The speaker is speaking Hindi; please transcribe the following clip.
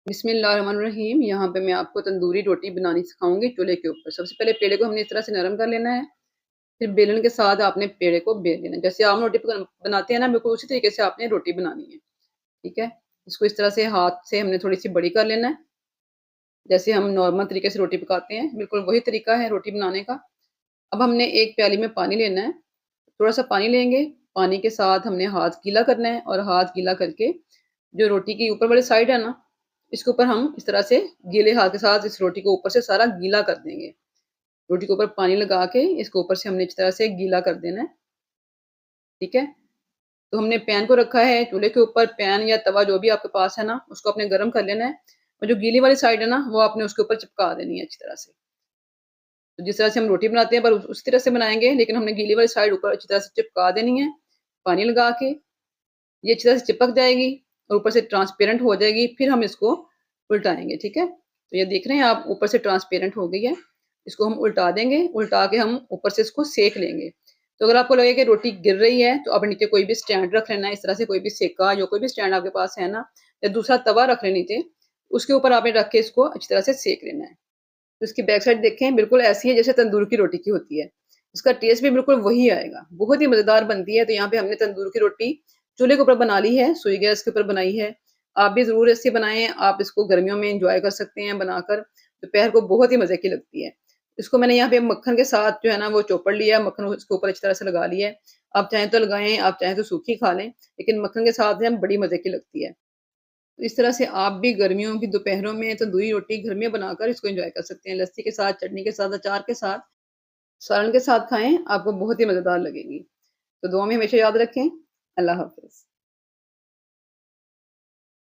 बिस्मिल्लाहिर्रहमानिर्रहीम। यहाँ पे मैं आपको तंदूरी रोटी बनानी सिखाऊँगी चूल्हे के ऊपर। सबसे पहले पेड़े को हमने इस तरह से नरम कर लेना है, फिर बेलन के साथ आपने पेड़े को बेल लेना है। जैसे आम रोटी बनाते हैं ना, बिल्कुल उसी तरीके से आपने रोटी बनानी है, ठीक है? इसको इस तरह से हाथ से हमने थोड़ी-सी बड़ी कर लेना है, जैसे हम नॉर्मल तरीके से रोटी पकाते हैं, बिल्कुल वही तरीका है रोटी बनाने का। अब हमने एक प्याली में पानी लेना है, थोड़ा-सा पानी लेंगे, पानी के साथ हमने हाथ गीला करना है और हाथ गीला करके जो रोटी की ऊपर वाली साइड है ना, इसके ऊपर हम इस तरह से गीले हाथ के साथ इस रोटी को ऊपर से सारा गीला कर देंगे। रोटी के ऊपर पानी लगा के इसको ऊपर से हमने इस तरह से गीला कर देना है, ठीक है? तो हमने पैन को रखा है चूल्हे के ऊपर, पैन या तवा जो भी आपके पास है ना, उसको आपने गरम कर लेना है और जो गीली वाली साइड है ना, वो आपने उसके ऊपर चिपका देनी है अच्छी तरह से। तो जिस तरह से हम रोटी बनाते हैं पर उसी तरह से बनाएँगे, लेकिन हमने गीली वाली साइड ऊपर अच्छी तरह से चिपका देनी है, पानी लगा के। ये अच्छी तरह से चिपक जाएगी और ऊपर से ट्रांसपेरेंट हो जाएगी, फिर हम इसको उल्टाएँगे, ठीक है? तो ये देख रहे हैं आप, ऊपर से ट्रांसपेरेंट हो गई है। इसको हम उल्टा देंगे, उल्टा के हम ऊपर से इसको सेक लेंगे। तो अगर आपको लगे कि रोटी गिर रही है, तो आप नीचे कोई भी स्टैंड रख लेना है, इस तरह से कोई भी सेका या कोई भी स्टैंड आपके पास है ना, या दूसरा तवा रख लें नीचे, उसके ऊपर आपने रख के इसको अच्छी तरह से सेक लेना है। तो इसकी बैक साइड देखें, बिल्कुल ऐसी है जैसे तंदूर की रोटी की होती है। इसका टेस्ट भी बिल्कुल वही आएगा, बहुत ही मज़ेदार बनती है। तो यहाँ पे हमने तंदूर की रोटी चूल्हे के ऊपर बना ली है, सुई गैस के ऊपर बनाई है। आप भी ज़रूर ऐसे बनाएँ, आप इसको गर्मियों में एन्जॉय कर सकते हैं बनाकर, दोपहर को बहुत ही मज़े की लगती है। इसको मैंने यहाँ पे मक्खन के साथ जो है ना वो चौपड़ लिया है, मक्खन उसके ऊपर अच्छी तरह से लगा लिया है। आप चाहें तो लगाएँ, आप चाहें तो सूखी खा लें, लेकिन मक्खन के साथ जो है बड़ी मज़े की लगती है। तो इस तरह से आप भी गर्मियों की दोपहरों में तंदूरी रोटी घर में बनाकर इसको एन्जॉय कर सकते हैं। लस्सी के साथ, चटनी के साथ, अचार के साथ, सालन के साथ खाएँ, आपको बहुत ही मज़ेदार लगेगी। तो दुआ में हमेशा याद रखें। अल्लाह हाफ़िज़।